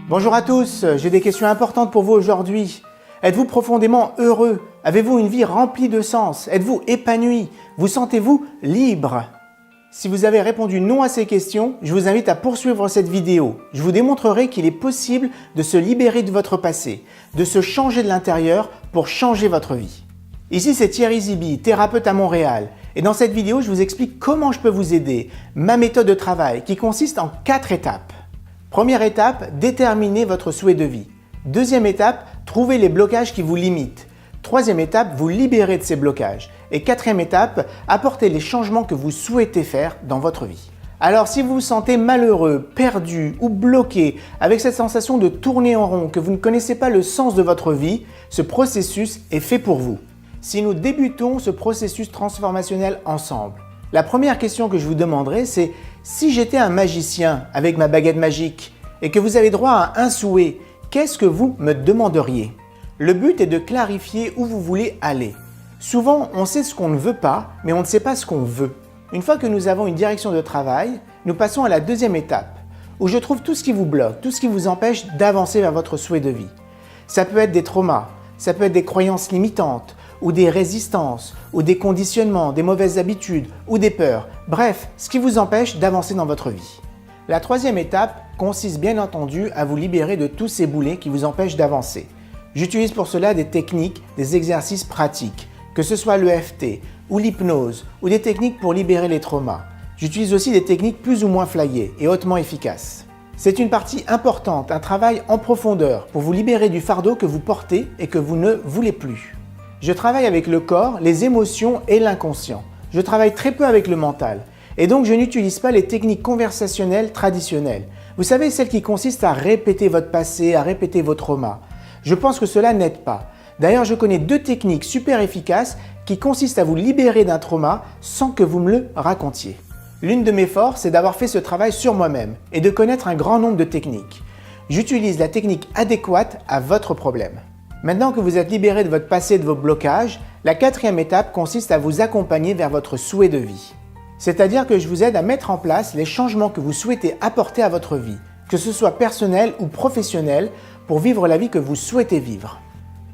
Bonjour à tous, j'ai des questions importantes pour vous aujourd'hui. Êtes-vous profondément heureux? Avez-vous une vie remplie de sens? Êtes-vous épanoui? Vous sentez-vous libre? Si vous avez répondu non à ces questions, je vous invite à poursuivre cette vidéo. Je vous démontrerai qu'il est possible de se libérer de votre passé, de se changer de l'intérieur pour changer votre vie. Ici, c'est Thierry Zibi, thérapeute à Montréal. Et dans cette vidéo, je vous explique comment je peux vous aider, ma méthode de travail qui consiste en 4 étapes. Première étape, déterminez votre souhait de vie. Deuxième étape, trouvez les blocages qui vous limitent. Troisième étape, vous libérez de ces blocages. Et quatrième étape, apportez les changements que vous souhaitez faire dans votre vie. Alors si vous vous sentez malheureux, perdu ou bloqué avec cette sensation de tourner en rond, que vous ne connaissez pas le sens de votre vie, ce processus est fait pour vous. Si nous débutons ce processus transformationnel ensemble, la première question que je vous demanderai, c'est si j'étais un magicien avec ma baguette magique et que vous avez droit à un souhait, qu'est-ce que vous me demanderiez? Le but est de clarifier où vous voulez aller. Souvent, on sait ce qu'on ne veut pas, mais on ne sait pas ce qu'on veut. Une fois que nous avons une direction de travail, nous passons à la deuxième étape, où je trouve tout ce qui vous bloque, tout ce qui vous empêche d'avancer vers votre souhait de vie. Ça peut être des traumas, ça peut être des croyances limitantes, ou des résistances, ou des conditionnements, des mauvaises habitudes, ou des peurs. Bref, ce qui vous empêche d'avancer dans votre vie. La troisième étape consiste bien entendu à vous libérer de tous ces boulets qui vous empêchent d'avancer. J'utilise pour cela des techniques, des exercices pratiques, que ce soit l'EFT, ou l'hypnose, ou des techniques pour libérer les traumas. J'utilise aussi des techniques plus ou moins flyées et hautement efficaces. C'est une partie importante, un travail en profondeur pour vous libérer du fardeau que vous portez et que vous ne voulez plus. Je travaille avec le corps, les émotions et l'inconscient. Je travaille très peu avec le mental. Et donc je n'utilise pas les techniques conversationnelles traditionnelles. Vous savez, celles qui consistent à répéter votre passé, à répéter vos traumas. Je pense que cela n'aide pas. D'ailleurs, je connais 2 techniques super efficaces qui consistent à vous libérer d'un trauma sans que vous me le racontiez. L'une de mes forces, c'est d'avoir fait ce travail sur moi-même et de connaître un grand nombre de techniques. J'utilise la technique adéquate à votre problème. Maintenant que vous êtes libéré de votre passé et de vos blocages, la 4e étape consiste à vous accompagner vers votre souhait de vie. C'est-à-dire que je vous aide à mettre en place les changements que vous souhaitez apporter à votre vie, que ce soit personnel ou professionnel, pour vivre la vie que vous souhaitez vivre.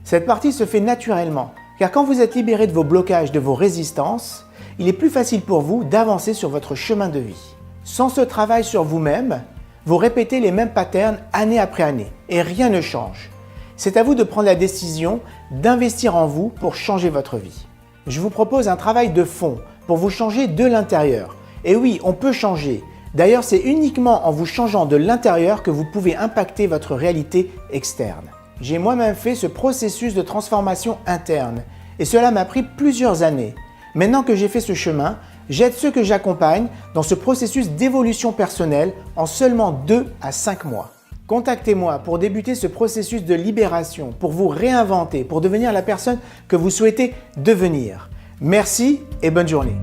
Cette partie se fait naturellement, car quand vous êtes libéré de vos blocages, de vos résistances, il est plus facile pour vous d'avancer sur votre chemin de vie. Sans ce travail sur vous-même, vous répétez les mêmes patterns année après année, et rien ne change. C'est à vous de prendre la décision d'investir en vous pour changer votre vie. Je vous propose un travail de fond pour vous changer de l'intérieur. Et oui, on peut changer. D'ailleurs, c'est uniquement en vous changeant de l'intérieur que vous pouvez impacter votre réalité externe. J'ai moi-même fait ce processus de transformation interne et cela m'a pris plusieurs années. Maintenant que j'ai fait ce chemin, j'aide ceux que j'accompagne dans ce processus d'évolution personnelle en seulement 2 à 5 mois. Contactez-moi pour débuter ce processus de libération, pour vous réinventer, pour devenir la personne que vous souhaitez devenir. Merci et bonne journée.